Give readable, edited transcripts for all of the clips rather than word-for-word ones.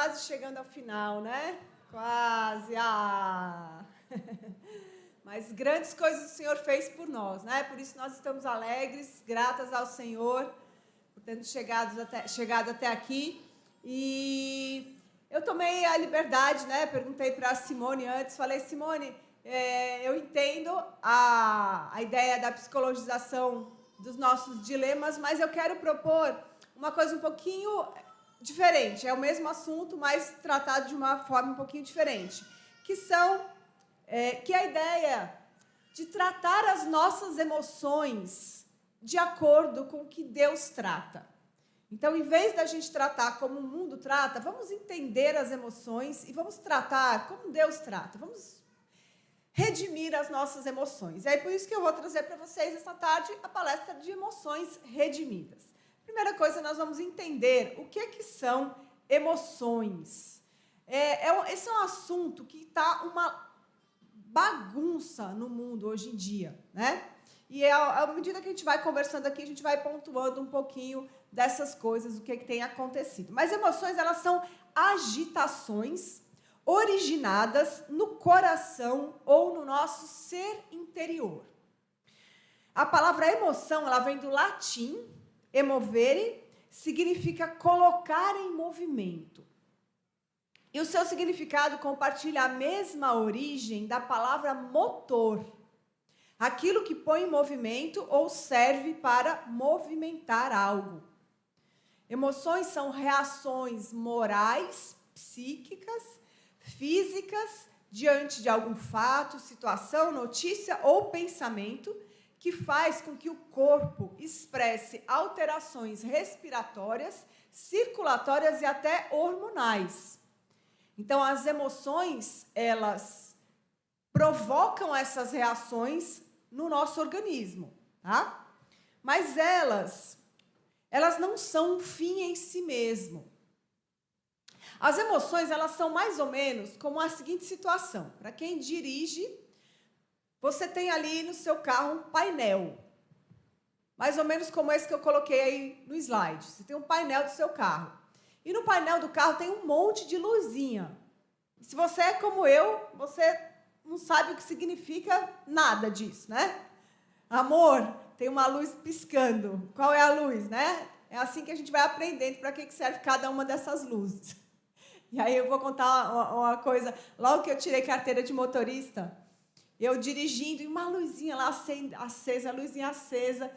quase chegando ao final, né? Quase. Mas grandes coisas o Senhor fez por nós, né? Por isso nós estamos alegres, gratas ao Senhor, por termos chegado até aqui. E eu tomei a liberdade, né? Perguntei para a Simone antes, falei, Simone, eu entendo a ideia da psicologização dos nossos dilemas, mas eu quero propor uma coisa um pouquinho diferente. É o mesmo assunto, mas tratado de uma forma um pouquinho diferente. Que é a ideia de tratar as nossas emoções de acordo com o que Deus trata. Então, em vez da gente tratar como o mundo trata, vamos entender as emoções e vamos tratar como Deus trata. Vamos redimir as nossas emoções. É por isso que eu vou trazer para vocês esta tarde a palestra de emoções redimidas. Primeira coisa, nós vamos entender o que são emoções. Esse é um assunto que está uma bagunça no mundo hoje em dia, né? E à medida que a gente vai conversando aqui, a gente vai pontuando um pouquinho dessas coisas, o que tem acontecido. Mas emoções, elas são agitações originadas no coração ou no nosso ser interior. A palavra emoção, ela vem do latim, emovere, significa colocar em movimento. E o seu significado compartilha a mesma origem da palavra motor, aquilo que põe em movimento ou serve para movimentar algo. Emoções são reações morais, psíquicas, físicas, diante de algum fato, situação, notícia ou pensamento, que faz com que o corpo expresse alterações respiratórias, circulatórias e até hormonais. Então, as emoções, elas provocam essas reações no nosso organismo, tá? Mas elas não são um fim em si mesmo. As emoções, elas são mais ou menos como a seguinte situação. Para quem dirige, você tem ali no seu carro um painel, mais ou menos como esse que eu coloquei aí no slide. Você tem um painel do seu carro. E no painel do carro tem um monte de luzinha. E se você é como eu, você não sabe o que significa nada disso, né? Amor, tem uma luz piscando. Qual é a luz, né? É assim que a gente vai aprendendo para que serve cada uma dessas luzes. E aí eu vou contar uma coisa. Logo que eu tirei carteira de motorista, eu dirigindo, e uma luzinha lá acesa, a luzinha acesa,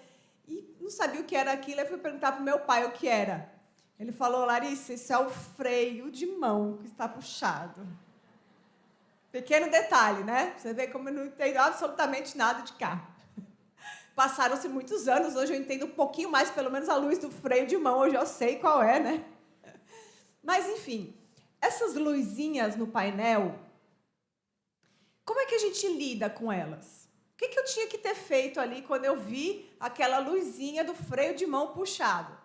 e não sabia o que era aquilo. Eu fui perguntar para o meu pai o que era. Ele falou, Larissa, isso é o freio de mão que está puxado. Pequeno detalhe, né? Você vê como eu não entendo absolutamente nada de carro. Passaram-se muitos anos, hoje eu entendo um pouquinho mais, pelo menos a luz do freio de mão, hoje eu sei qual é, né? Mas, enfim, essas luzinhas no painel, como é que a gente lida com elas? O que eu tinha que ter feito ali quando eu vi aquela luzinha do freio de mão puxado?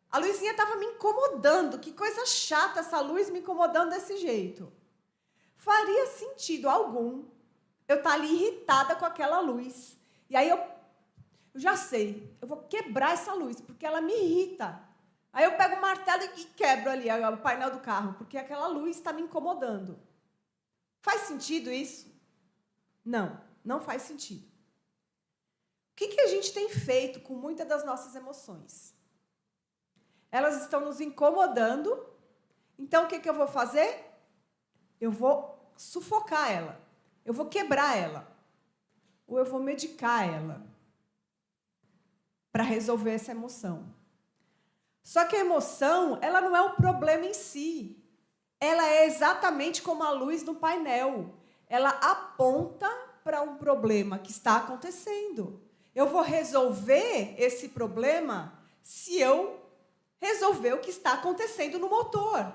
A luzinha estava me incomodando, que coisa chata essa luz me incomodando desse jeito. Faria sentido algum eu estar ali irritada com aquela luz. E aí eu já sei, eu vou quebrar essa luz, porque ela me irrita. Aí eu pego o martelo e quebro ali o painel do carro, porque aquela luz está me incomodando. Faz sentido isso? Não, não faz sentido. O que a gente tem feito com muitas das nossas emoções? Elas estão nos incomodando, então o que eu vou fazer? Eu vou sufocar ela, eu vou quebrar ela, ou eu vou medicar ela para resolver essa emoção. Só que a emoção, ela não é o problema em si, ela é exatamente como a luz no painel, ela aponta para um problema que está acontecendo. Eu vou resolver esse problema se eu resolver o que está acontecendo no motor.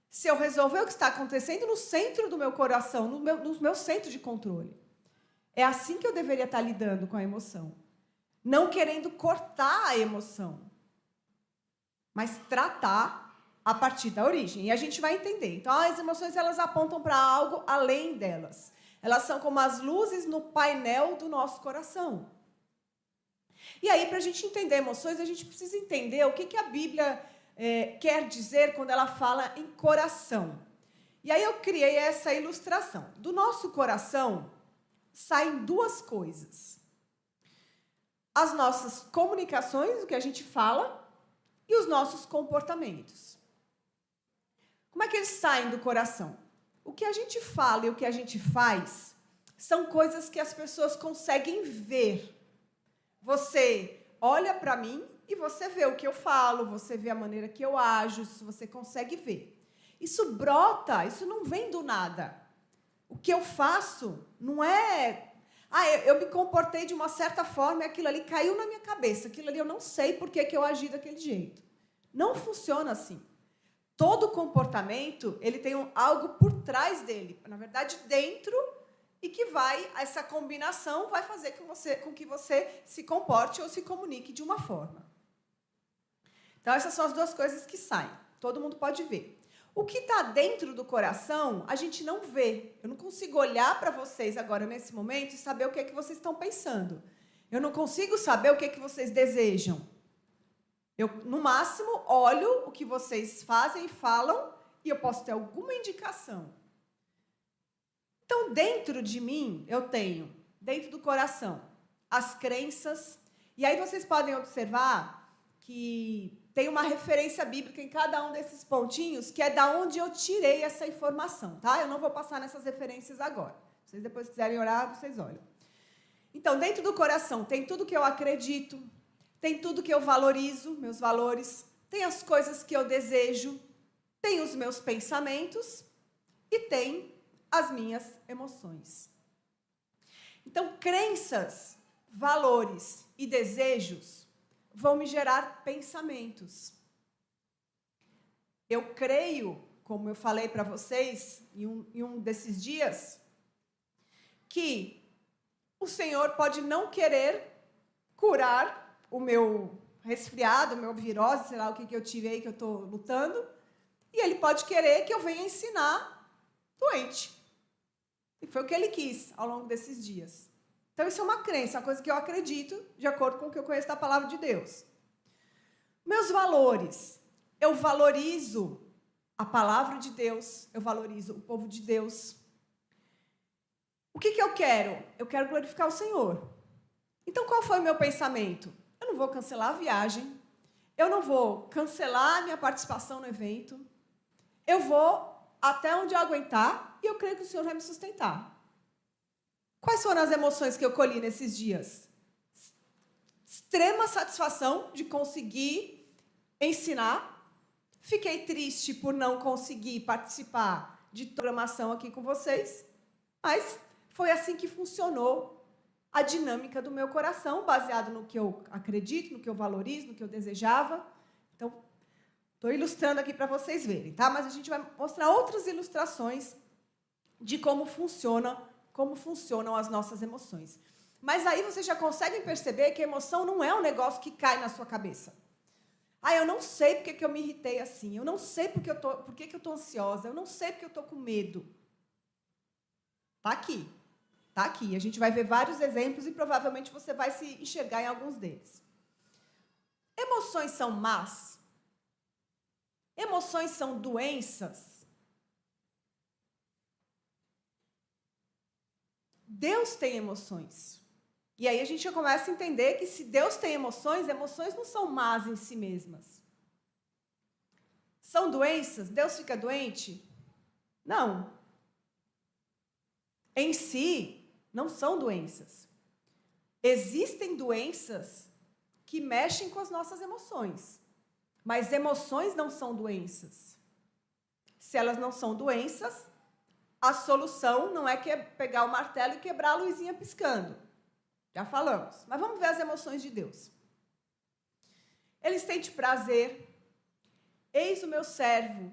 Se eu resolver o que está acontecendo no centro do meu coração, no meu centro de controle. É assim que eu deveria estar lidando com a emoção. Não querendo cortar a emoção, mas tratar a partir da origem. E a gente vai entender. Então, as emoções, elas apontam para algo além delas. Elas são como as luzes no painel do nosso coração. E aí, para a gente entender emoções, a gente precisa entender o que a Bíblia quer dizer quando ela fala em coração. E aí eu criei essa ilustração. Do nosso coração saem duas coisas. As nossas comunicações, o que a gente fala, e os nossos comportamentos. Como é que eles saem do coração? O que a gente fala e o que a gente faz são coisas que as pessoas conseguem ver. Você olha para mim e você vê o que eu falo, você vê a maneira que eu ajo, isso você consegue ver. Isso brota, isso não vem do nada. O que eu faço não é... eu me comportei de uma certa forma e aquilo ali caiu na minha cabeça. Aquilo ali eu não sei por que eu agi daquele jeito. Não funciona assim. Todo comportamento, ele tem algo por trás dele. Na verdade, dentro, e que essa combinação vai fazer com que você se comporte ou se comunique de uma forma. Então, essas são as duas coisas que saem. Todo mundo pode ver. O que está dentro do coração, a gente não vê. Eu não consigo olhar para vocês agora, nesse momento, e saber o que é que vocês estão pensando. Eu não consigo saber o que é que vocês desejam. Eu, no máximo, olho o que vocês fazem e falam, e eu posso ter alguma indicação. Então, dentro de mim, eu tenho, dentro do coração, as crenças. E aí vocês podem observar que tem uma referência bíblica em cada um desses pontinhos, que é da onde eu tirei essa informação, tá? Eu não vou passar nessas referências agora. Se vocês depois quiserem orar, vocês olham. Então, dentro do coração, tem tudo que eu acredito, tem tudo que eu valorizo, meus valores, tem as coisas que eu desejo, tem os meus pensamentos e tem as minhas emoções. Então, crenças, valores e desejos vão me gerar pensamentos. Eu creio, como eu falei para vocês em um desses dias, que o Senhor pode não querer curar o meu resfriado, o meu virose, sei lá o que eu tive aí que eu estou lutando, e Ele pode querer que eu venha ensinar doente. E foi o que Ele quis ao longo desses dias. Então, isso é uma crença, uma coisa que eu acredito, de acordo com o que eu conheço da palavra de Deus. Meus valores. Eu valorizo a palavra de Deus, eu valorizo o povo de Deus. O que eu quero? Eu quero glorificar o Senhor. Então, qual foi o meu pensamento? Eu não vou cancelar a viagem, eu não vou cancelar a minha participação no evento, eu vou até onde eu aguentar e eu creio que o Senhor vai me sustentar. Quais foram as emoções que eu colhi nesses dias? Extrema satisfação de conseguir ensinar. Fiquei triste por não conseguir participar de programação aqui com vocês, mas foi assim que funcionou a dinâmica do meu coração, baseado no que eu acredito, no que eu valorizo, no que eu desejava. Então, estou ilustrando aqui para vocês verem, tá? Mas a gente vai mostrar outras ilustrações de como funcionam as nossas emoções. Mas aí vocês já conseguem perceber que a emoção não é um negócio que cai na sua cabeça. Eu não sei porque que eu me irritei assim, eu não sei por que eu estou ansiosa, eu não sei porque eu estou com medo. Está aqui. Está aqui. A gente vai ver vários exemplos e provavelmente você vai se enxergar em alguns deles. Emoções são más? Emoções são doenças? Deus tem emoções. E aí a gente já começa a entender que se Deus tem emoções, emoções não são más em si mesmas. São doenças? Deus fica doente? Não. Em si, não são doenças. Existem doenças que mexem com as nossas emoções. Mas emoções não são doenças. Se elas não são doenças, a solução não é pegar o martelo e quebrar a luzinha piscando. Já falamos. Mas vamos ver as emoções de Deus. Ele sente prazer. Eis o meu servo,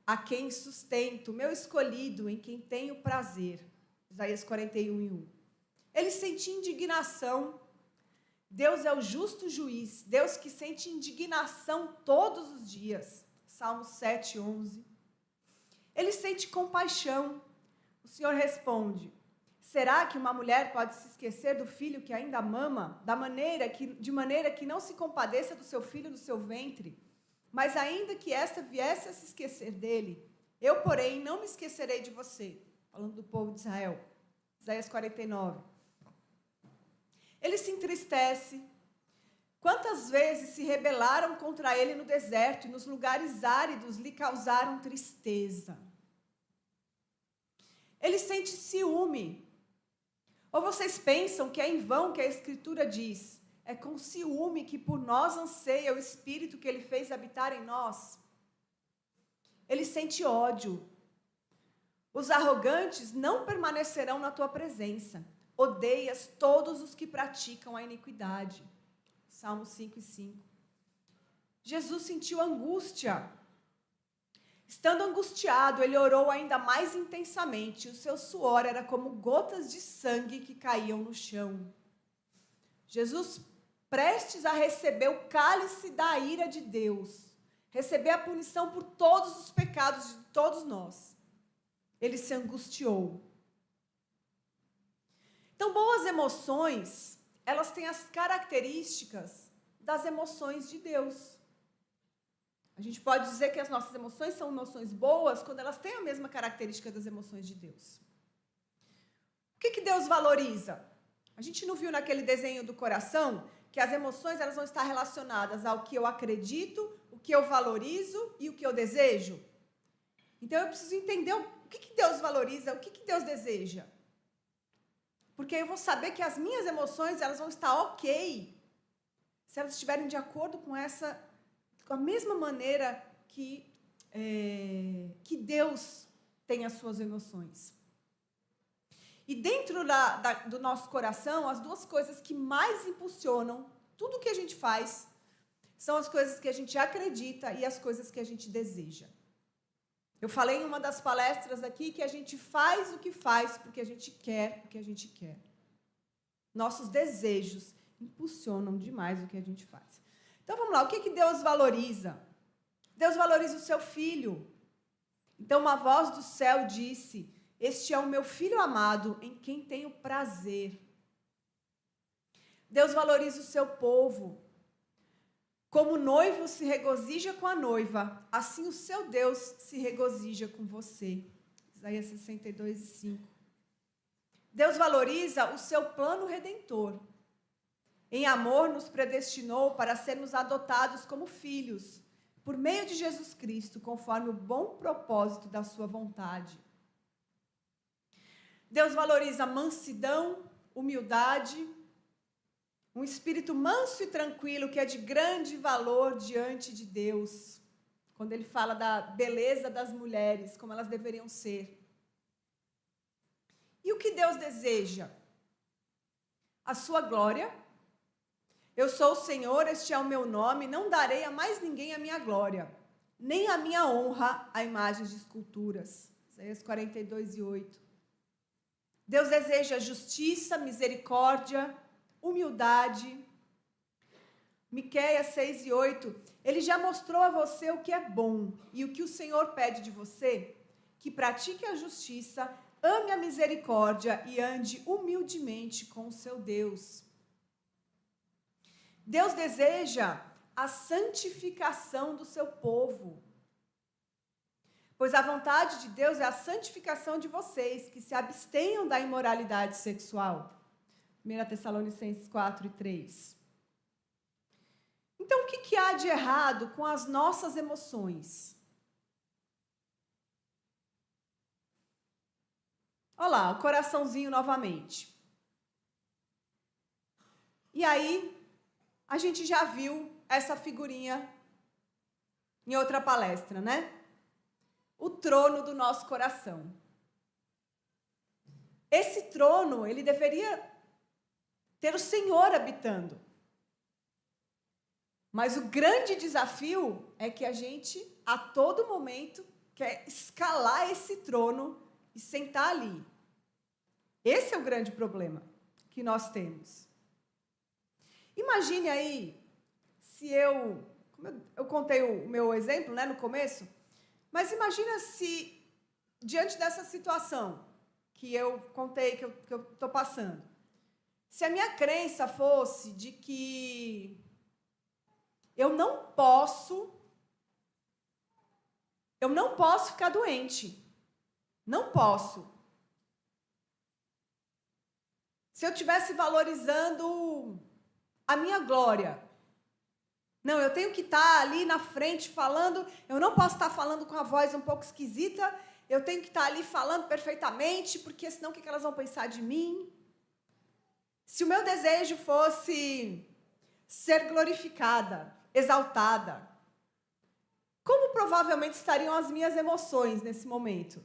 a quem sustento, o meu escolhido, em quem tenho prazer. Isaías 41:1. Ele sente indignação. Deus é o justo juiz. Deus que sente indignação todos os dias. Salmo 7:11. Ele sente compaixão. O Senhor responde: será que uma mulher pode se esquecer do filho que ainda mama, de maneira que não se compadeça do seu filho do seu ventre? mas ainda que esta viesse a se esquecer dele, eu, porém, não me esquecerei de você. Falando do povo de Israel. Isaías 49. Ele se entristece. Quantas vezes se rebelaram contra ele no deserto e nos lugares áridos lhe causaram tristeza. Ele sente ciúme. Ou vocês pensam que é em vão que a Escritura diz: é com ciúme que por nós anseia o Espírito que ele fez habitar em nós? Ele sente ódio. Os arrogantes não permanecerão na tua presença. Odeias todos os que praticam a iniquidade. Salmos 5 e 5. Jesus sentiu angústia. Estando angustiado, ele orou ainda mais intensamente. O seu suor era como gotas de sangue que caíam no chão. Jesus, prestes a receber o cálice da ira de Deus, receber a punição por todos os pecados de todos nós, ele se angustiou. Então, boas emoções, elas têm as características das emoções de Deus. A gente pode dizer que as nossas emoções são emoções boas quando elas têm a mesma característica das emoções de Deus. O que Deus valoriza? A gente não viu naquele desenho do coração que as emoções elas vão estar relacionadas ao que eu acredito, o que eu valorizo e o que eu desejo? Então, eu preciso entender o que Deus valoriza, o que Deus deseja. Porque eu vou saber que as minhas emoções elas vão estar ok se elas estiverem de acordo com a mesma maneira que Deus tem as suas emoções. E dentro do nosso coração, as duas coisas que mais impulsionam tudo que a gente faz são as coisas que a gente acredita e as coisas que a gente deseja. Eu falei em uma das palestras aqui que a gente faz o que faz porque a gente quer o que a gente quer. Nossos desejos impulsionam demais o que a gente faz. Então, vamos lá. O que Deus valoriza? Deus valoriza o seu filho. Então, uma voz do céu disse: este é o meu filho amado, em quem tenho prazer. Deus valoriza o seu povo. Como o noivo se regozija com a noiva, assim o seu Deus se regozija com você. Isaías 62, 5. Deus valoriza o seu plano redentor. Em amor nos predestinou para sermos adotados como filhos, por meio de Jesus Cristo, conforme o bom propósito da sua vontade. Deus valoriza mansidão, humildade, um espírito manso e tranquilo que é de grande valor diante de Deus. Quando ele fala da beleza das mulheres, como elas deveriam ser. E o que Deus deseja? A sua glória. Eu sou o Senhor, este é o meu nome, não darei a mais ninguém a minha glória, nem a minha honra a imagens de esculturas. Isaías 42, 8. Deus deseja justiça, misericórdia, humildade. Miqueias 6 e 8. Ele já mostrou a você o que é bom e o que o Senhor pede de você, que pratique a justiça, ame a misericórdia e ande humildemente com o seu Deus. Deus deseja a santificação do seu povo. Pois a vontade de Deus é a santificação de vocês, que se abstenham da imoralidade sexual. 1 Tessalonicenses 4 e 3. Então, o que há de errado com as nossas emoções? Olha lá, o coraçãozinho novamente. E aí, a gente já viu essa figurinha em outra palestra, né? O trono do nosso coração. Esse trono, ele deveria ter o Senhor habitando. Mas o grande desafio é que a gente, a todo momento, quer escalar esse trono e sentar ali. Esse é o grande problema que nós temos. Imagine aí, se eu contei o meu exemplo, né, no começo, mas imagina se, diante dessa situação que eu contei, que eu estou passando, se a minha crença fosse de que eu não posso eu não posso ficar doente. Não posso. Se eu estivesse valorizando a minha glória, não, eu tenho que estar ali na frente falando, eu não posso estar falando com a voz um pouco esquisita, eu tenho que estar ali falando perfeitamente, porque senão o que elas vão pensar de mim? Se o meu desejo fosse ser glorificada, exaltada, como provavelmente estariam as minhas emoções nesse momento?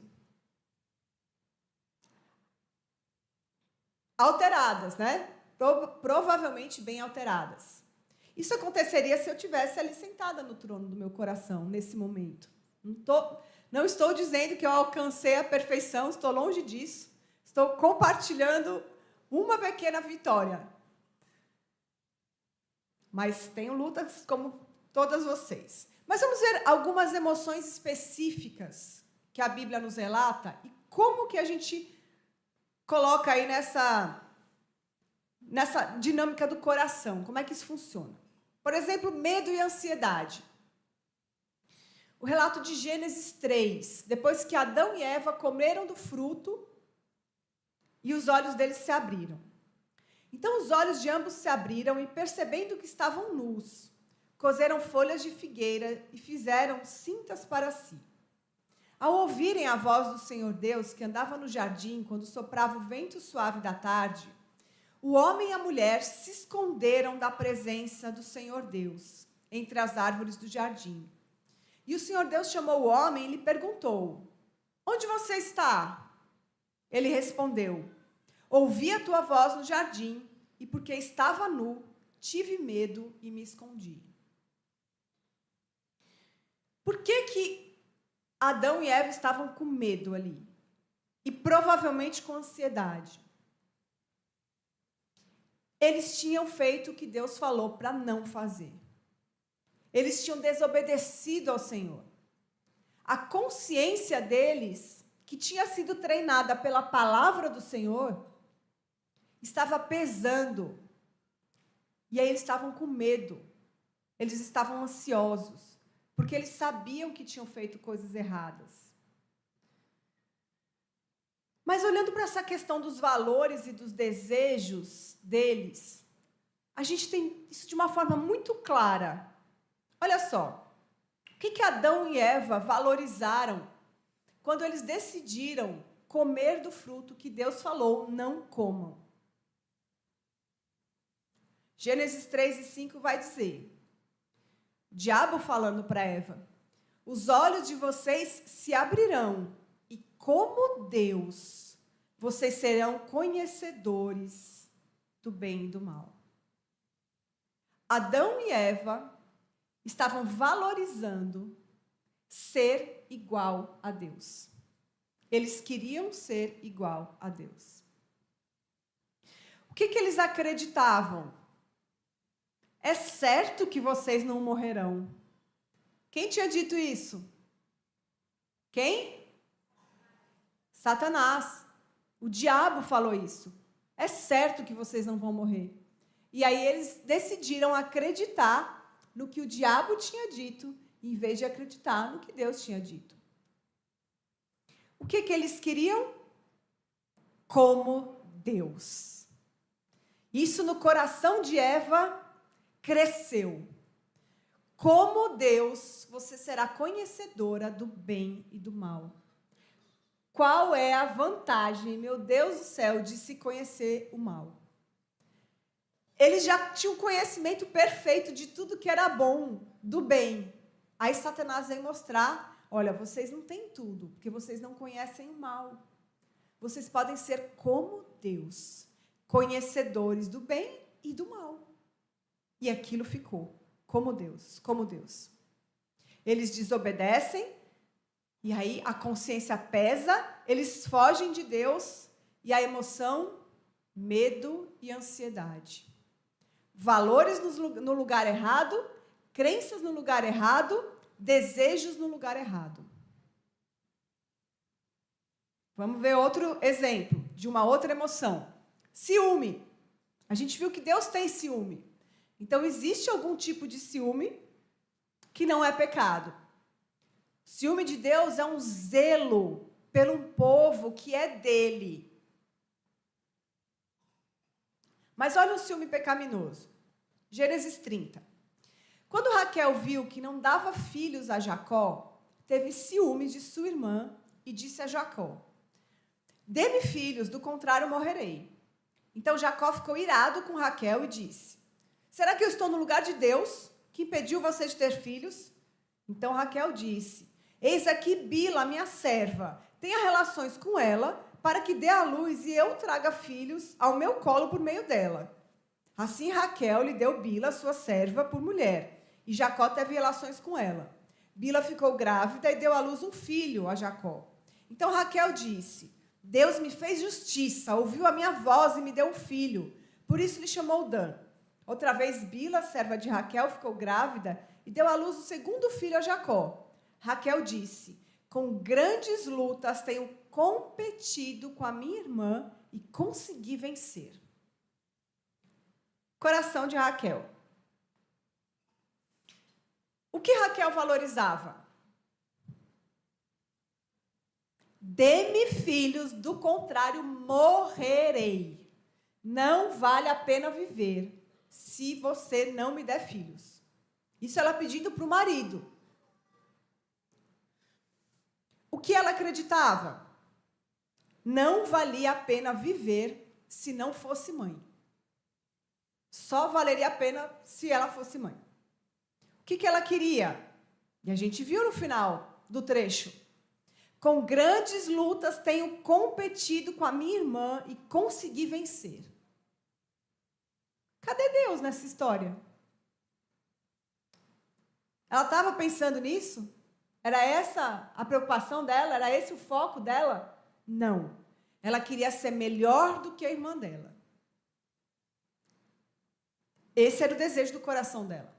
Alteradas, né? Provavelmente bem alteradas. Isso aconteceria se eu estivesse ali sentada no trono do meu coração, nesse momento. Não estou dizendo que eu alcancei a perfeição, estou longe disso. Estou compartilhando uma pequena vitória. Mas tenho lutas como todas vocês. Mas vamos ver algumas emoções específicas que a Bíblia nos relata e como que a gente coloca aí nessa dinâmica do coração. Como é que isso funciona? Por exemplo, medo e ansiedade. O relato de Gênesis 3, depois que Adão e Eva comeram do fruto e os olhos deles se abriram. Então os olhos de ambos se abriram e, percebendo que estavam nus, coseram folhas de figueira e fizeram cintas para si. Ao ouvirem a voz do Senhor Deus, que andava no jardim quando soprava o vento suave da tarde, o homem e a mulher se esconderam da presença do Senhor Deus, entre as árvores do jardim. E o Senhor Deus chamou o homem e lhe perguntou: onde você está? Ele respondeu: ouvi a tua voz no jardim, e porque estava nu, tive medo e me escondi. Por que Adão e Eva estavam com medo ali? E provavelmente com ansiedade. Eles tinham feito o que Deus falou para não fazer. Eles tinham desobedecido ao Senhor. A consciência deles, que tinha sido treinada pela palavra do Senhor, estava pesando. E aí eles estavam com medo. Eles estavam ansiosos, porque eles sabiam que tinham feito coisas erradas. Mas olhando para essa questão dos valores e dos desejos deles, a gente tem isso de uma forma muito clara. Olha só, o que Adão e Eva valorizaram quando eles decidiram comer do fruto que Deus falou, não comam? Gênesis 3 e 5 vai dizer, o diabo falando para Eva: os olhos de vocês se abrirão e, como Deus, vocês serão conhecedores do bem e do mal. Adão e Eva estavam valorizando ser igual a Deus. Eles queriam ser igual a Deus. O que eles acreditavam? É certo que vocês não morrerão. Quem tinha dito isso? Quem? Satanás. O diabo falou isso. É certo que vocês não vão morrer. E aí eles decidiram acreditar no que o diabo tinha dito, em vez de acreditar no que Deus tinha dito. O que eles queriam? Como Deus. Isso no coração de Eva cresceu. Como Deus, você será conhecedora do bem e do mal. Qual é a vantagem, meu Deus do céu, de se conhecer o mal? Eles já tinham conhecimento perfeito de tudo que era bom, do bem. Aí Satanás vem mostrar, olha, vocês não têm tudo, porque vocês não conhecem o mal. Vocês podem ser como Deus, conhecedores do bem e do mal. E aquilo ficou, como Deus, como Deus. Eles desobedecem, e aí a consciência pesa, eles fogem de Deus, e a emoção, medo e ansiedade. Valores no lugar errado, crenças no lugar errado, desejos no lugar errado. Vamos ver outro exemplo de uma outra emoção. Ciúme. A gente viu que Deus tem ciúme. Então, existe algum tipo de ciúme que não é pecado. Ciúme de Deus é um zelo pelo povo que é dele. Mas olha o ciúme pecaminoso. Gênesis 30. Quando Raquel viu que não dava filhos a Jacó, teve ciúme de sua irmã e disse a Jacó: dê-me filhos, do contrário morrerei. Então Jacó ficou irado com Raquel e disse: será que eu estou no lugar de Deus, que impediu você de ter filhos? Então Raquel disse: eis aqui Bila, minha serva, tenha relações com ela, para que dê à luz e eu traga filhos ao meu colo por meio dela. Assim Raquel lhe deu Bila, sua serva, por mulher, e Jacó teve relações com ela. Bila ficou grávida e deu à luz um filho a Jacó. Então Raquel disse: Deus me fez justiça, ouviu a minha voz e me deu um filho. Por isso lhe chamou Dan. Outra vez Bila, serva de Raquel, ficou grávida e deu à luz o segundo filho a Jacó. Raquel disse: com grandes lutas tenho competido com a minha irmã e consegui vencer. Coração de Raquel. O que Raquel valorizava? Dê-me filhos, do contrário morrerei. Não vale a pena viver se você não me der filhos. Isso ela pedindo para o marido. O que ela acreditava? Não valia a pena viver se não fosse mãe. Só valeria a pena se ela fosse mãe. O que ela queria? E a gente viu no final do trecho. Com grandes lutas tenho competido com a minha irmã e consegui vencer. Cadê Deus nessa história? Ela estava pensando nisso? Era essa a preocupação dela? Era esse o foco dela? Não. Ela queria ser melhor do que a irmã dela. Esse era o desejo do coração dela.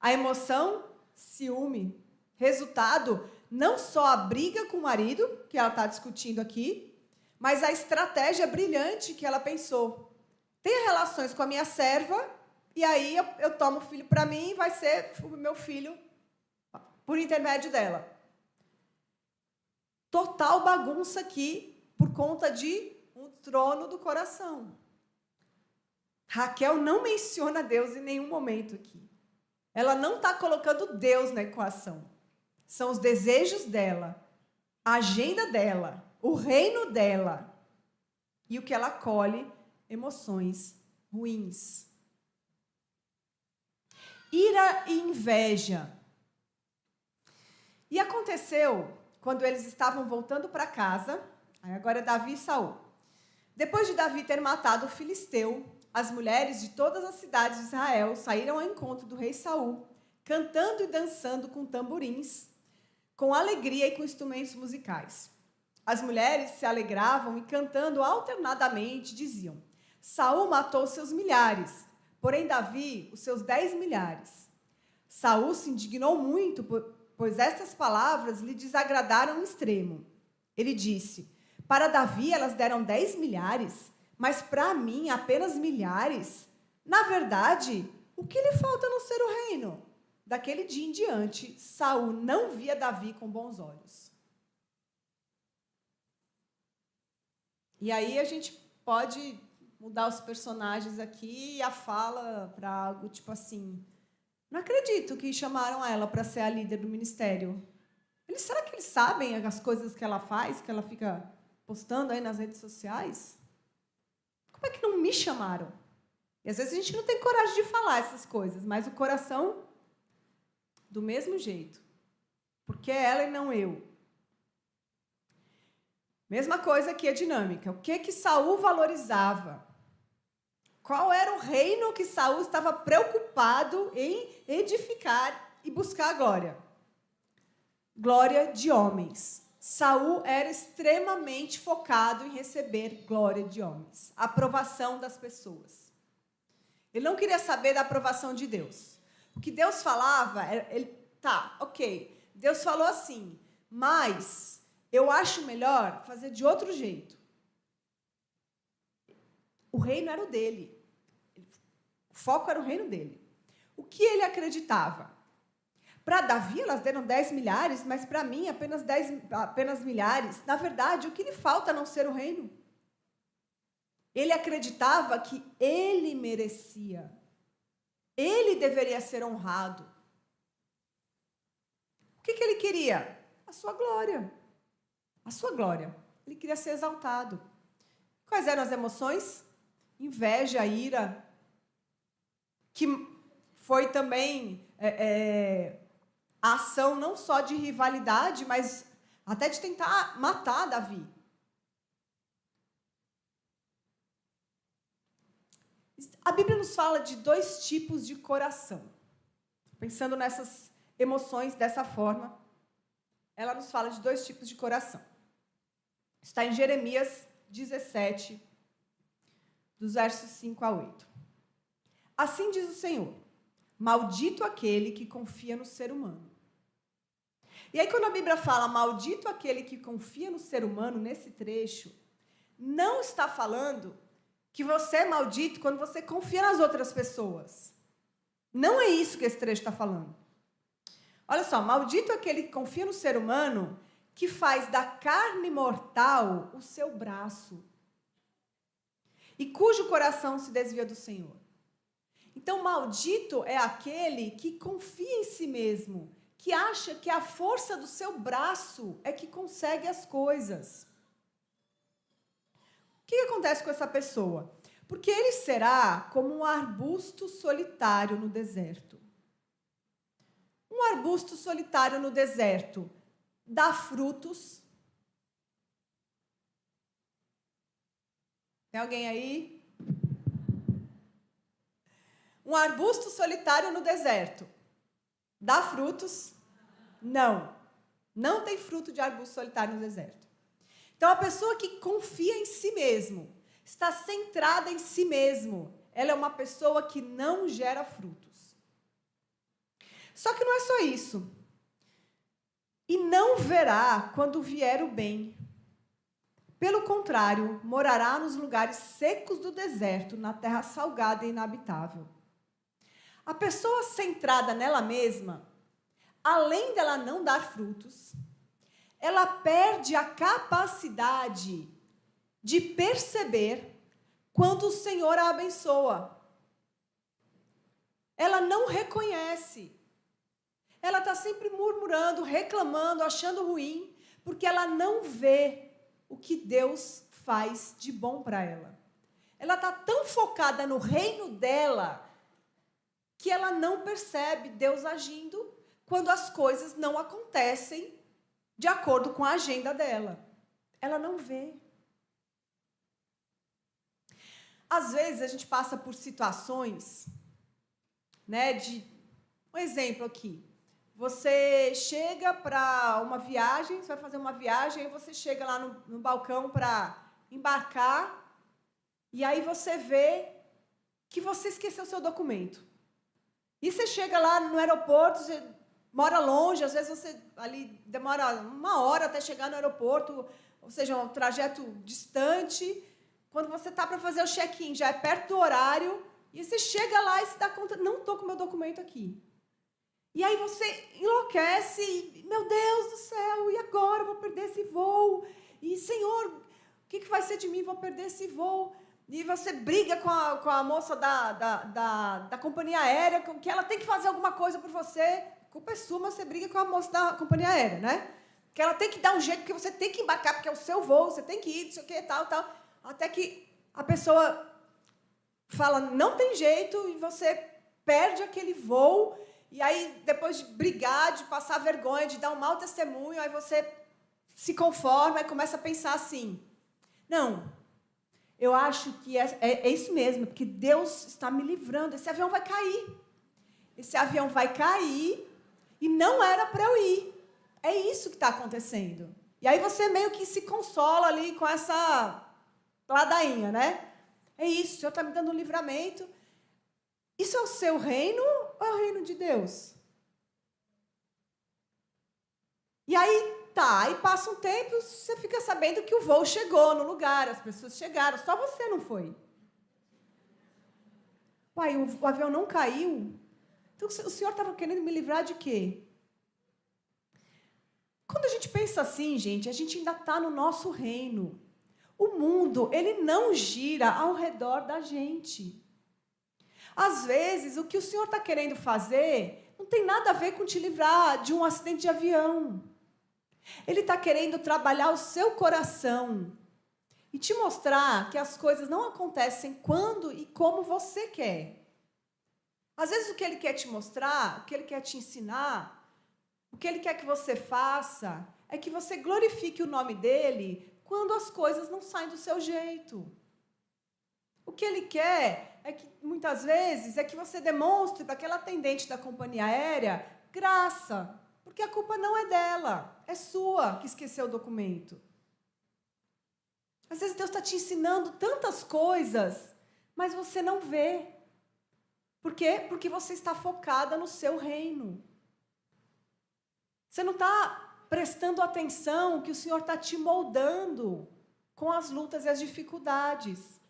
A emoção, ciúme. Resultado, não só a briga com o marido, que ela está discutindo aqui, mas a estratégia brilhante que ela pensou. Tenha relações com a minha serva, e aí eu tomo o filho para mim e vai ser o meu filho por intermédio dela. Total bagunça aqui por conta de um trono do coração. Raquel não menciona Deus em nenhum momento aqui. Ela não está colocando Deus na equação. São os desejos dela, a agenda dela, o reino dela. E o que ela colhe, emoções ruins. Ira e inveja. E aconteceu quando eles estavam voltando para casa, agora é Davi e Saul. Depois de Davi ter matado o filisteu, as mulheres de todas as cidades de Israel saíram ao encontro do rei Saul, cantando e dançando com tamborins, com alegria e com instrumentos musicais. As mulheres se alegravam e, cantando alternadamente, diziam: Saul matou seus milhares, porém Davi os seus 10 milhares. Saul se indignou muito, pois estas palavras lhe desagradaram no extremo. Ele disse: para Davi elas deram 10 milhares, mas para mim apenas milhares. Na verdade, o que lhe falta não ser o reino? Daquele dia em diante, Saul não via Davi com bons olhos. E aí a gente pode mudar os personagens aqui e a fala para algo tipo assim: não acredito que chamaram ela para ser a líder do ministério. Será que eles sabem as coisas que ela faz, que ela fica postando aí nas redes sociais? Como é que não me chamaram? E às vezes a gente não tem coragem de falar essas coisas, mas o coração, do mesmo jeito. Porque é ela e não eu. Mesma coisa aqui a dinâmica. O que Saul valorizava? Qual era o reino que Saul estava preocupado em edificar e buscar a glória? Glória de homens. Saul era extremamente focado em receber glória de homens, a aprovação das pessoas. Ele não queria saber da aprovação de Deus. O que Deus falava, ok, Deus falou assim, mas eu acho melhor fazer de outro jeito. O reino era o dele. O foco era o reino dele. O que ele acreditava? Para Davi, elas deram 10 milhares, mas para mim, apenas milhares. Na verdade, o que lhe falta a não ser o reino? Ele acreditava que ele merecia. Ele deveria ser honrado. O que ele queria? A sua glória. A sua glória. Ele queria ser exaltado. Quais eram as emoções? Inveja, ira, que foi também a ação não só de rivalidade, mas até de tentar matar Davi. A Bíblia nos fala de 2 tipos de coração. Pensando nessas emoções dessa forma, ela nos fala de 2 tipos de coração. Está em Jeremias 17, dos versos 5 a 8. Assim diz o Senhor: maldito aquele que confia no ser humano. E aí, quando a Bíblia fala maldito aquele que confia no ser humano, nesse trecho, não está falando que você é maldito quando você confia nas outras pessoas. Não é isso que esse trecho está falando. Olha só, maldito aquele que confia no ser humano, que faz da carne mortal o seu braço, e cujo coração se desvia do Senhor. Então, maldito é aquele que confia em si mesmo, que acha que a força do seu braço é que consegue as coisas. O que acontece com essa pessoa? Porque ele será como um arbusto solitário no deserto. Um arbusto solitário no deserto dá frutos. Tem alguém aí? Um arbusto solitário no deserto dá frutos? Não. Não tem fruto de arbusto solitário no deserto. Então, a pessoa que confia em si mesmo, está centrada em si mesmo, ela é uma pessoa que não gera frutos. Só que não é só isso. E não verá quando vier o bem. Pelo contrário, morará nos lugares secos do deserto, na terra salgada e inabitável. A pessoa centrada nela mesma, além dela não dar frutos, ela perde a capacidade de perceber quando o Senhor a abençoa. Ela não reconhece. Ela está sempre murmurando, reclamando, achando ruim, porque ela não vê o que Deus faz de bom para ela. Ela está tão focada no reino dela que ela não percebe Deus agindo quando as coisas não acontecem de acordo com a agenda dela. Ela não vê. Às vezes a gente passa por situações, né, um exemplo aqui. Você chega para uma viagem, você vai fazer uma viagem, e você chega lá no balcão para embarcar, e aí você vê que você esqueceu o seu documento. E você chega lá no aeroporto, você mora longe, às vezes você ali demora 1 hora até chegar no aeroporto, ou seja, um trajeto distante. Quando você está para fazer o check-in, já é perto do horário, e você chega lá e se dá conta, não estou com meu documento aqui. E aí você enlouquece, e, meu Deus do céu, e agora? Vou perder esse voo. E, Senhor, o que vai ser de mim? Vou perder esse voo. E você briga com a moça da companhia aérea, que ela tem que fazer alguma coisa por você. A culpa é sua, mas você briga com a moça da companhia aérea, né? Que ela tem que dar um jeito, porque você tem que embarcar, porque é o seu voo, você tem que ir, não sei o que, tal. Até que a pessoa fala, não tem jeito, e você perde aquele voo. E aí, depois de brigar, de passar vergonha, de dar um mau testemunho, aí você se conforma e começa a pensar assim, não, eu acho que é isso mesmo, porque Deus está me livrando, esse avião vai cair. Esse avião vai cair e não era para eu ir. É isso que está acontecendo. E aí você meio que se consola ali com essa ladainha, né? É isso, o Senhor está me dando um livramento. Isso é o seu reino ou é o reino de Deus? E aí aí passa um tempo, você fica sabendo que o voo chegou no lugar, as pessoas chegaram, só você não foi. Uai, o avião não caiu? Então o Senhor estava querendo me livrar de quê? gente pensa assim, gente, a gente ainda está no nosso reino. O mundo, ele não gira ao redor da gente. Às vezes, o que o Senhor está querendo fazer não tem nada a ver com te livrar de um acidente de avião. Ele está querendo trabalhar o seu coração e te mostrar que as coisas não acontecem quando e como você quer. Às vezes, o que Ele quer te mostrar, o que Ele quer te ensinar, o que Ele quer que você faça, é que você glorifique o nome dEle quando as coisas não saem do seu jeito. O que Ele quer é que, muitas vezes, é que você demonstre para aquela atendente da companhia aérea graça, porque a culpa não é dela, é sua que esqueceu o documento. Às vezes Deus está te ensinando tantas coisas, mas você não vê. Por quê? Porque você está focada no seu reino. Você não está prestando atenção que o Senhor está te moldando com as lutas e as dificuldades.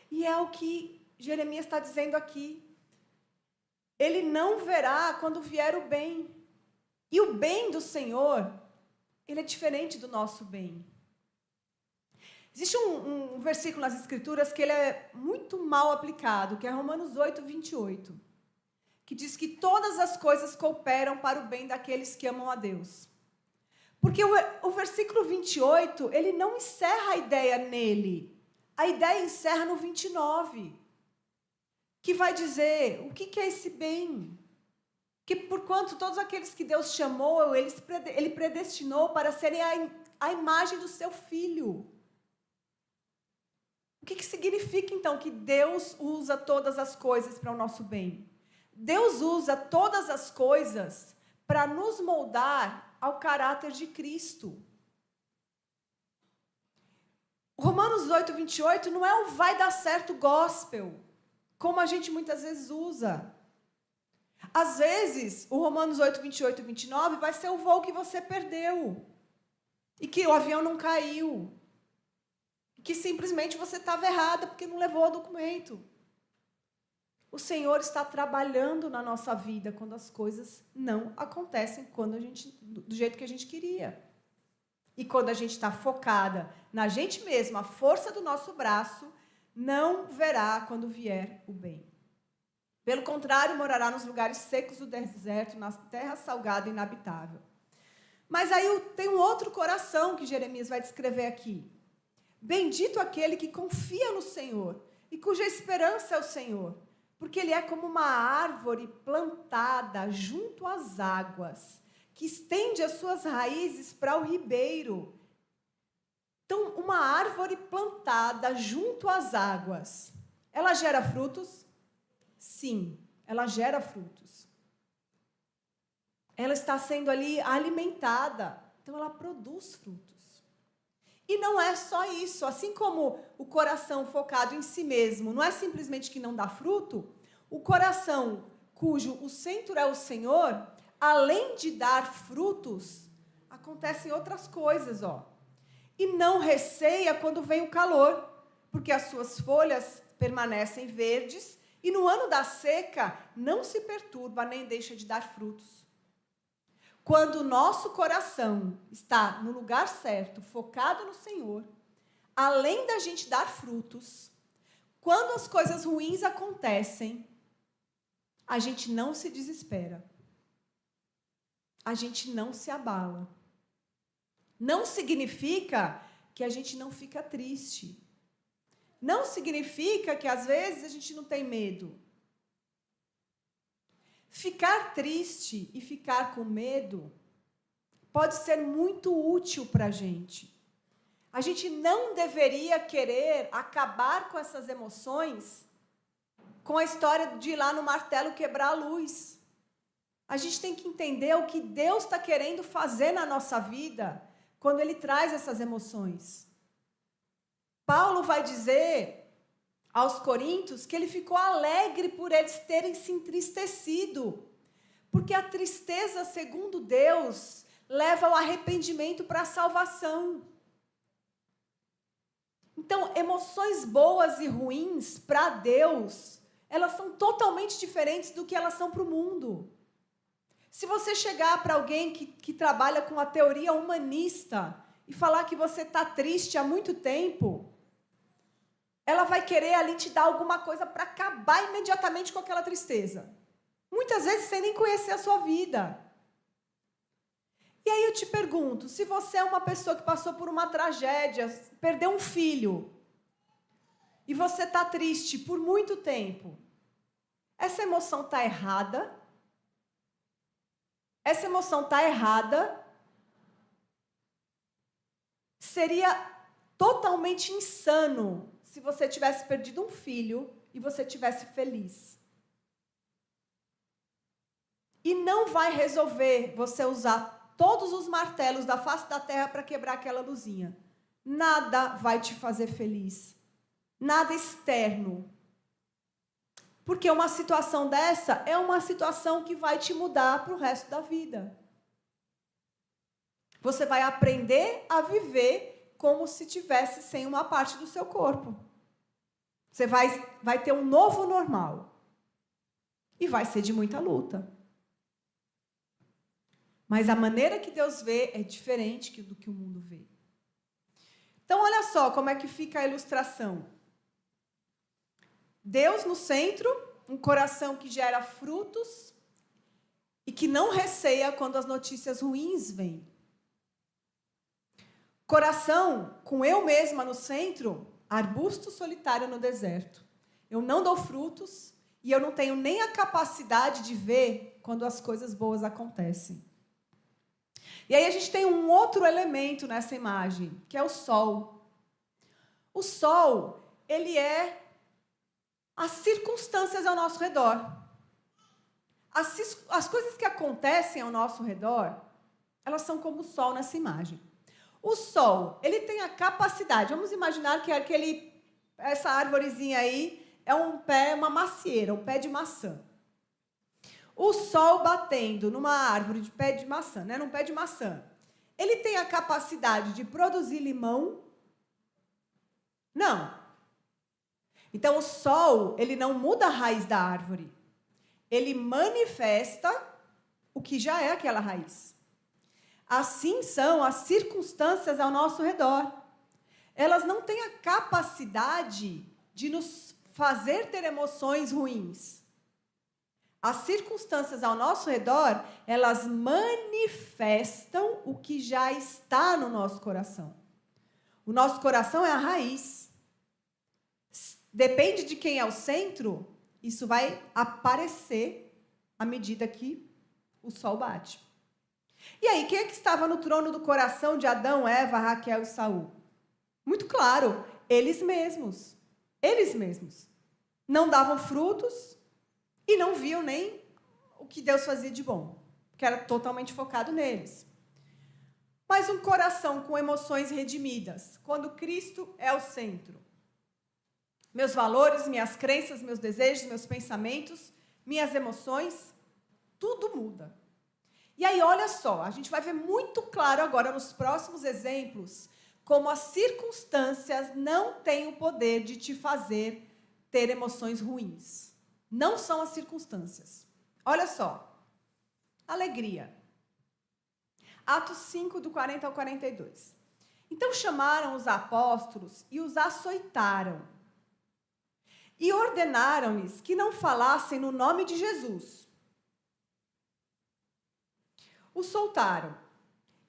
E é o que Jeremias está dizendo aqui. Ele não verá quando vier o bem. E o bem do Senhor, ele é diferente do nosso bem. Existe um versículo nas Escrituras que ele é muito mal aplicado, que é Romanos 8, 28, que diz que todas as coisas cooperam para o bem daqueles que amam a Deus. Porque o versículo 28, ele não encerra a ideia nele. A ideia encerra no 29, que vai dizer o que é esse bem. Que porquanto todos aqueles que Deus chamou, ele predestinou para serem a imagem do seu Filho. O que significa, então, que Deus usa todas as coisas para o nosso bem? Deus usa todas as coisas para nos moldar ao caráter de Cristo. Romanos 8, 28 não é o vai dar certo gospel, como a gente muitas vezes usa. Às vezes, o Romanos 8, 28 e 29 vai ser o voo que você perdeu. E que o avião não caiu. E que simplesmente você estava errada porque não levou o documento. O Senhor está trabalhando na nossa vida quando as coisas não acontecem do jeito que a gente queria. E quando a gente está focada na gente mesma, a força do nosso braço, não verá quando vier o bem. Pelo contrário, morará nos lugares secos do deserto, na terra salgada e inabitável. Mas aí tem um outro coração que Jeremias vai descrever aqui. Bendito aquele que confia no Senhor e cuja esperança é o Senhor, porque ele é como uma árvore plantada junto às águas, que estende as suas raízes para o ribeiro. Então, uma árvore plantada junto às águas, ela gera frutos? Sim, ela gera frutos. Ela está sendo ali alimentada, então ela produz frutos. E não é só isso, assim como o coração focado em si mesmo não é simplesmente que não dá fruto, o coração cujo o centro é o Senhor, além de dar frutos, acontecem outras coisas, E não receia quando vem o calor, porque as suas folhas permanecem verdes, e no ano da seca não se perturba nem deixa de dar frutos. Quando o nosso coração está no lugar certo, focado no Senhor, além da gente dar frutos, quando as coisas ruins acontecem, a gente não se desespera. A gente não se abala. Não significa que a gente não fica triste. Não significa que às vezes a gente não tem medo. Ficar triste e ficar com medo pode ser muito útil para a gente. A gente não deveria querer acabar com essas emoções com a história de ir lá no martelo quebrar a luz. A gente tem que entender o que Deus está querendo fazer na nossa vida quando Ele traz essas emoções. Paulo vai dizer aos coríntios que ele ficou alegre por eles terem se entristecido, porque a tristeza, segundo Deus, leva ao arrependimento para a salvação. Então, emoções boas e ruins para Deus, elas são totalmente diferentes do que elas são para o mundo. Se você chegar para alguém que trabalha com a teoria humanista e falar que você está triste há muito tempo, ela vai querer ali te dar alguma coisa para acabar imediatamente com aquela tristeza. Muitas vezes sem nem conhecer a sua vida. E aí eu te pergunto, se você é uma pessoa que passou por uma tragédia, perdeu um filho, e você está triste por muito tempo, essa emoção está errada? Essa emoção está errada? Seria totalmente insano se você tivesse perdido um filho e você tivesse feliz. E não vai resolver você usar todos os martelos da face da terra para quebrar aquela luzinha. Nada vai te fazer feliz. Nada externo. Porque uma situação dessa é uma situação que vai te mudar para o resto da vida. Você vai aprender a viver como se tivesse sem uma parte do seu corpo. Você vai ter um novo normal. E vai ser de muita luta. Mas a maneira que Deus vê é diferente do que o mundo vê. Então, olha só como é que fica a ilustração. Deus no centro, um coração que gera frutos e que não receia quando as notícias ruins vêm. Coração com eu mesma no centro, arbusto solitário no deserto. Eu não dou frutos e eu não tenho nem a capacidade de ver quando as coisas boas acontecem. E aí a gente tem um outro elemento nessa imagem, que é o sol. O sol, ele é as circunstâncias ao nosso redor. As coisas que acontecem ao nosso redor, elas são como o sol nessa imagem. O sol, ele tem a capacidade, vamos imaginar que essa árvorezinha aí é uma macieira, um pé de maçã. O sol batendo numa árvore de pé de maçã, né, num pé de maçã, ele tem a capacidade de produzir limão? Não. Então, o sol, ele não muda a raiz da árvore. Ele manifesta o que já é aquela raiz. Assim são as circunstâncias ao nosso redor. Elas não têm a capacidade de nos fazer ter emoções ruins. As circunstâncias ao nosso redor, elas manifestam o que já está no nosso coração. O nosso coração é a raiz. Depende de quem é o centro, isso vai aparecer à medida que o sol bate. E aí, quem é que estava no trono do coração de Adão, Eva, Raquel e Saul? Muito claro, eles mesmos. Eles mesmos. Não davam frutos e não viam nem o que Deus fazia de bom, porque era totalmente focado neles. Mas um coração com emoções redimidas, quando Cristo é o centro. Meus valores, minhas crenças, meus desejos, meus pensamentos, minhas emoções, tudo muda. E aí, olha só, a gente vai ver muito claro agora nos próximos exemplos como as circunstâncias não têm o poder de te fazer ter emoções ruins. Não são as circunstâncias. Olha só. Alegria. Atos 5, do 40 ao 42. Então chamaram os apóstolos e os açoitaram. E ordenaram-lhes que não falassem no nome de Jesus. Os soltaram.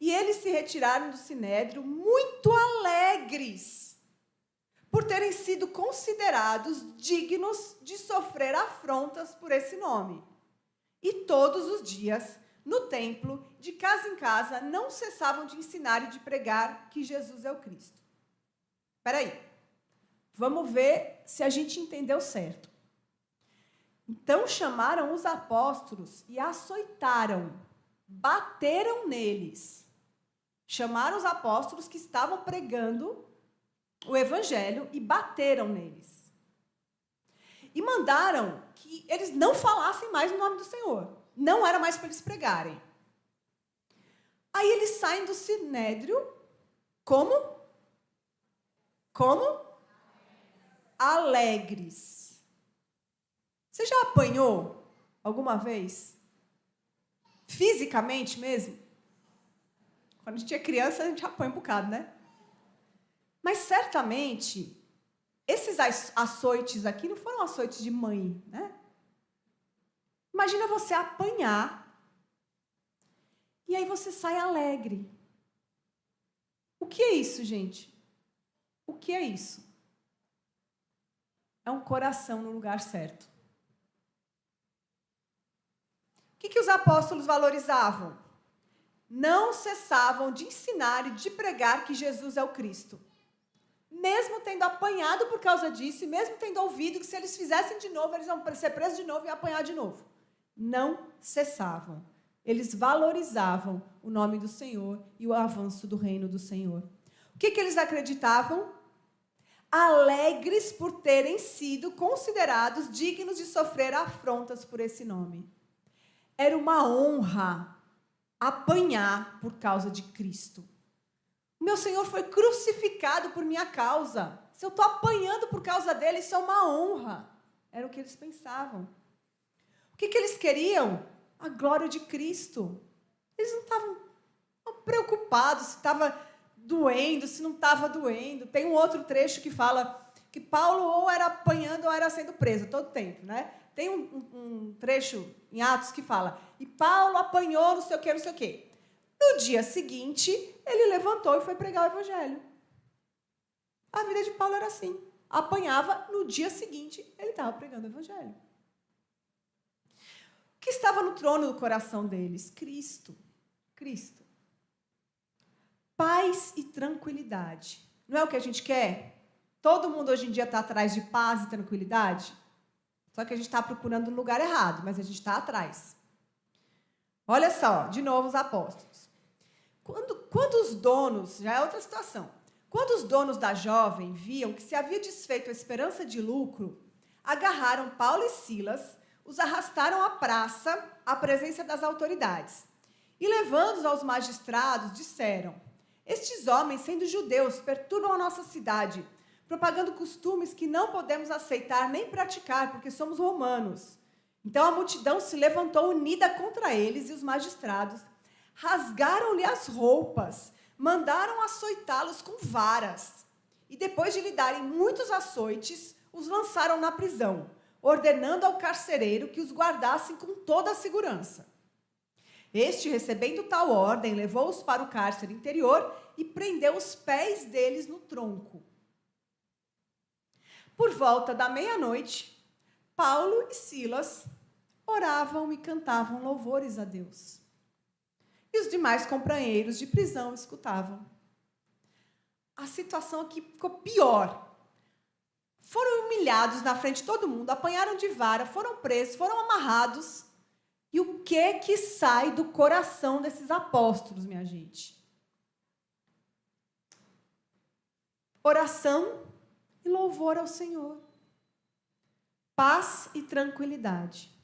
E eles se retiraram do sinédrio muito alegres, por terem sido considerados dignos de sofrer afrontas por esse nome. E todos os dias, no templo, de casa em casa, não cessavam de ensinar e de pregar que Jesus é o Cristo. Espera aí. Vamos ver se a gente entendeu certo. Então chamaram os apóstolos e açoitaram, bateram neles. Chamaram os apóstolos que estavam pregando o evangelho e bateram neles. E mandaram que eles não falassem mais o nome do Senhor. Não era mais para eles pregarem. Aí eles saem do sinédrio como? Como? Alegres. Você já apanhou alguma vez? fisicamente mesmo. Quando a gente é criança, a gente apanha um bocado, né? Mas certamente, esses açoites aqui não foram açoites de mãe, né? Imagina você apanhar e aí você sai alegre. O que é isso, gente? O que é isso? É um coração no lugar certo. O que os apóstolos valorizavam? Não cessavam de ensinar e de pregar que Jesus é o Cristo. Mesmo tendo apanhado por causa disso, e mesmo tendo ouvido que se eles fizessem de novo, eles iam ser presos de novo e apanhar de novo. Não cessavam. Eles valorizavam o nome do Senhor e o avanço do reino do Senhor. O que eles acreditavam? Alegres por terem sido considerados dignos de sofrer afrontas por esse nome. Era uma honra apanhar por causa de Cristo. O meu Senhor foi crucificado por minha causa. Se eu estou apanhando por causa dele, isso é uma honra. Era o que eles pensavam. O que eles queriam? A glória de Cristo. Eles não estavam preocupados se estava doendo, se não estava doendo. Tem um outro trecho que fala que Paulo ou era apanhando ou era sendo preso, todo tempo, né? Tem um trecho em Atos que fala, e Paulo apanhou não sei o quê, não sei o quê. No dia seguinte, ele levantou e foi pregar o evangelho. A vida de Paulo era assim. Apanhava, no dia seguinte, ele estava pregando o evangelho. O que estava no trono do coração deles? Cristo. Cristo. Paz e tranquilidade. Não é o que a gente quer? Todo mundo hoje em dia está atrás de paz e tranquilidade? Só que a gente está procurando no lugar errado, mas a gente está atrás. Olha só, de novo os apóstolos. Quando os donos, já é outra situação, quando os donos da jovem viam que se havia desfeito a esperança de lucro, agarraram Paulo e Silas, os arrastaram à praça, à presença das autoridades. E levando-os aos magistrados, disseram, estes homens, sendo judeus, perturbam a nossa cidade, propagando costumes que não podemos aceitar nem praticar, porque somos romanos. Então a multidão se levantou unida contra eles e os magistrados rasgaram-lhe as roupas, mandaram açoitá-los com varas. E depois de lhe darem muitos açoites, os lançaram na prisão, ordenando ao carcereiro que os guardassem com toda a segurança. Este, recebendo tal ordem, levou-os para o cárcere interior e prendeu os pés deles no tronco. Por volta da meia-noite, Paulo e Silas oravam e cantavam louvores a Deus. E os demais companheiros de prisão escutavam. A situação aqui ficou pior. Foram humilhados na frente de todo mundo, apanharam de vara, foram presos, foram amarrados. E o que sai do coração desses apóstolos, minha gente? Oração e louvor ao Senhor. Paz e tranquilidade.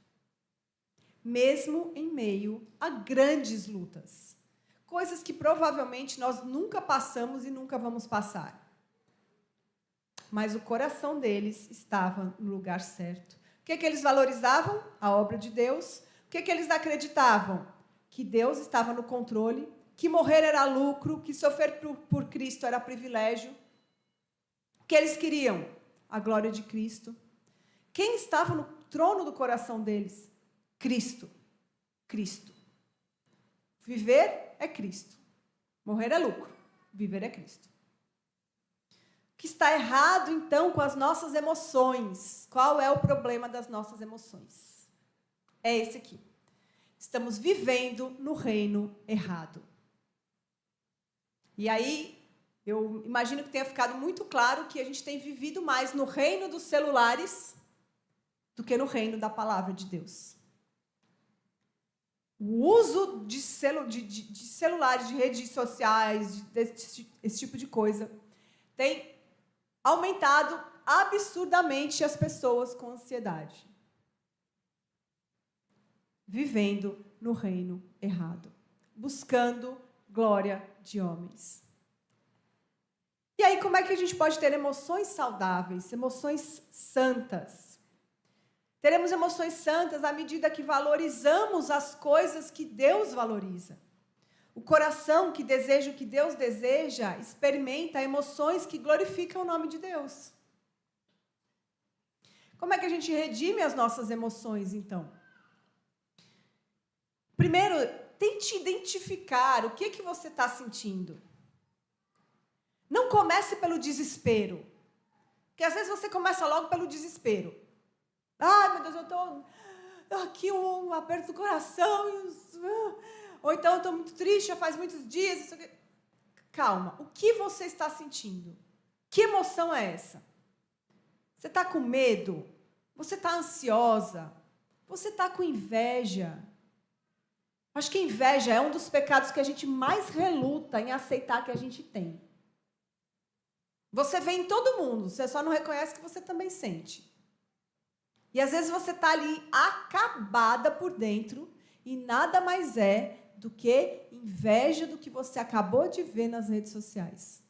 Mesmo em meio a grandes lutas. Coisas que provavelmente nós nunca passamos e nunca vamos passar. Mas o coração deles estava no lugar certo. O que eles valorizavam? A obra de Deus. O que eles acreditavam? Que Deus estava no controle, que morrer era lucro, que sofrer por Cristo era privilégio. O que eles queriam? A glória de Cristo. Quem estava no trono do coração deles? Cristo. Cristo. Viver é Cristo. Morrer é lucro. Viver é Cristo. O que está errado, então, com as nossas emoções? Qual é o problema das nossas emoções? É esse aqui. Estamos vivendo no reino errado. E aí, eu imagino que tenha ficado muito claro que a gente tem vivido mais no reino dos celulares do que no reino da palavra de Deus. O uso de celulares, de redes sociais, esse tipo de coisa, tem aumentado absurdamente as pessoas com ansiedade. Vivendo no reino errado. Buscando glória de homens. E aí, como é que a gente pode ter emoções saudáveis, emoções santas? Teremos emoções santas à medida que valorizamos as coisas que Deus valoriza. O coração que deseja o que Deus deseja experimenta emoções que glorificam o nome de Deus. Como é que a gente redime as nossas emoções, então? Primeiro, tente identificar o que você está sentindo. Não comece pelo desespero. Porque às vezes você começa logo pelo desespero. Ai, meu Deus, eu estou aqui um aperto do coração. Ou então eu estou muito triste, já faz muitos dias. Isso aqui. Calma, o que você está sentindo? Que emoção é essa? Você está com medo? Você está ansiosa? Você está com inveja? Acho que inveja é um dos pecados que a gente mais reluta em aceitar que a gente tem. Você vê em todo mundo, você só não reconhece que você também sente. E às vezes você está ali acabada por dentro e nada mais é do que inveja do que você acabou de ver nas redes sociais.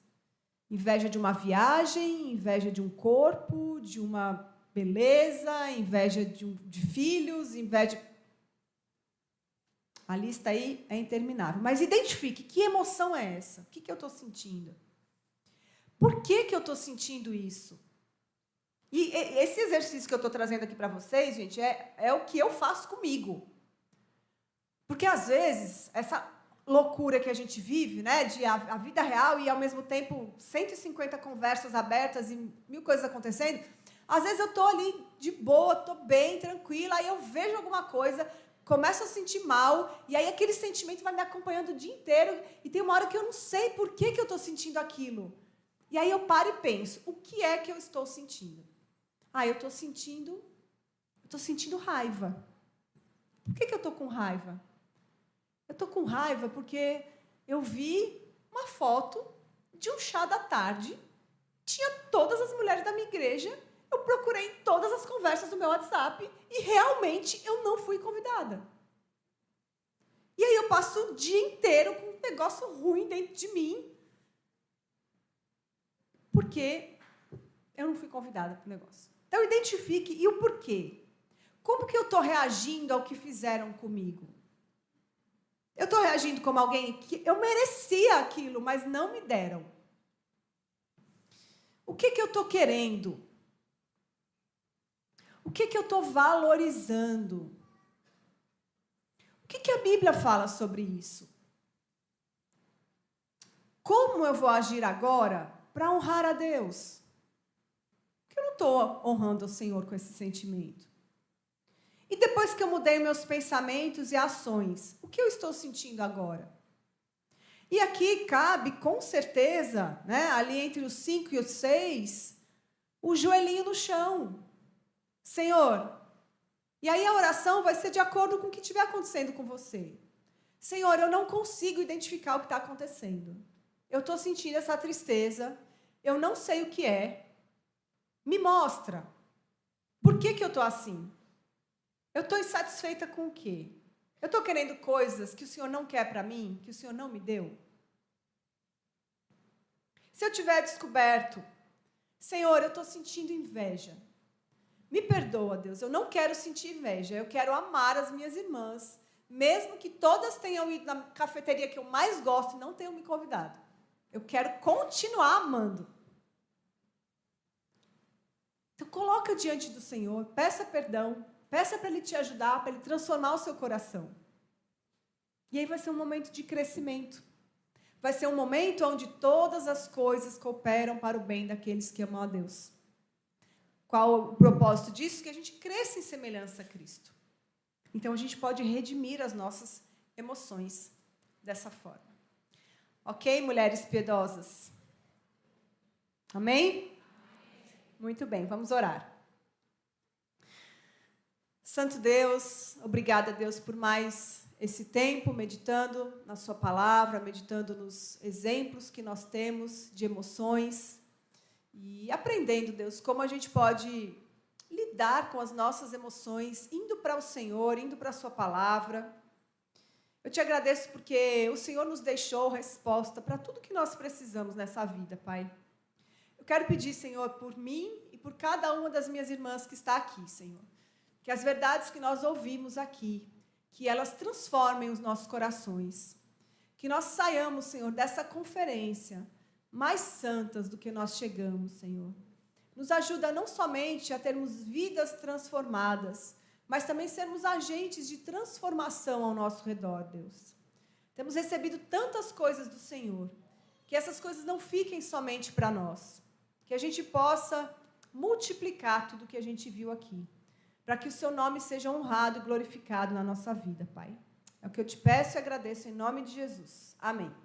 Inveja de uma viagem, inveja de um corpo, de uma beleza, inveja de filhos, inveja... A lista aí é interminável. Mas identifique, que emoção é essa? O que eu estou sentindo? Por que eu estou sentindo isso? E esse exercício que eu estou trazendo aqui para vocês, gente, é o que eu faço comigo. Porque, às vezes, essa loucura que a gente vive, né, de a vida real e, ao mesmo tempo, 150 conversas abertas e 1000 coisas acontecendo, às vezes eu estou ali de boa, estou bem, tranquila, aí eu vejo alguma coisa, começo a sentir mal, e aí aquele sentimento vai me acompanhando o dia inteiro, e tem uma hora que eu não sei por que eu estou sentindo aquilo. E aí eu paro e penso, o que é que eu estou sentindo? Ah, eu estou sentindo raiva. Por que eu estou com raiva? Eu estou com raiva porque eu vi uma foto de um chá da tarde, tinha todas as mulheres da minha igreja, eu procurei em todas as conversas do meu WhatsApp e realmente eu não fui convidada. E aí eu passo o dia inteiro com um negócio ruim dentro de mim, porque eu não fui convidada para o negócio. Então, identifique e o porquê. Como que eu estou reagindo ao que fizeram comigo? Eu estou reagindo como alguém que eu merecia aquilo, mas não me deram. O que eu estou querendo? O que eu estou valorizando? O que a Bíblia fala sobre isso? Como eu vou agir agora para honrar a Deus? Porque eu não estou honrando o Senhor com esse sentimento. E depois que eu mudei meus pensamentos e ações, o que eu estou sentindo agora? E aqui cabe, com certeza, né, ali entre os 5 e os 6, o joelhinho no chão. Senhor, e aí a oração vai ser de acordo com o que estiver acontecendo com você. Senhor, eu não consigo identificar o que está acontecendo. Eu estou sentindo essa tristeza, eu não sei o que é. Me mostra. Por que eu estou assim? Eu estou insatisfeita com o quê? Eu estou querendo coisas que o Senhor não quer para mim, que o Senhor não me deu? Se eu tiver descoberto, Senhor, eu estou sentindo inveja. Me perdoa, Deus, eu não quero sentir inveja, eu quero amar as minhas irmãs, mesmo que todas tenham ido na cafeteria que eu mais gosto e não tenham me convidado. Eu quero continuar amando. Então, coloca diante do Senhor, peça perdão, peça para Ele te ajudar, para Ele transformar o seu coração. E aí vai ser um momento de crescimento. Vai ser um momento onde todas as coisas cooperam para o bem daqueles que amam a Deus. Qual o propósito disso? Que a gente cresça em semelhança a Cristo. Então, a gente pode redimir as nossas emoções dessa forma. Ok, mulheres piedosas? Amém? Muito bem, vamos orar. Santo Deus, obrigada, Deus, por mais esse tempo meditando na sua palavra, meditando nos exemplos que nós temos de emoções e aprendendo, Deus, como a gente pode lidar com as nossas emoções, indo para o Senhor, indo para a sua palavra. Eu te agradeço porque o Senhor nos deixou resposta para tudo que nós precisamos nessa vida, Pai. Eu quero pedir, Senhor, por mim e por cada uma das minhas irmãs que está aqui, Senhor. que as verdades que nós ouvimos aqui, que elas transformem os nossos corações. Que nós saiamos, Senhor, dessa conferência mais santas do que nós chegamos, Senhor. Nos ajuda não somente a termos vidas transformadas, mas também sermos agentes de transformação ao nosso redor, Deus. Temos recebido tantas coisas do Senhor, que essas coisas não fiquem somente para nós, que a gente possa multiplicar tudo que a gente viu aqui, para que o seu nome seja honrado e glorificado na nossa vida, Pai. É o que eu te peço e agradeço em nome de Jesus. Amém.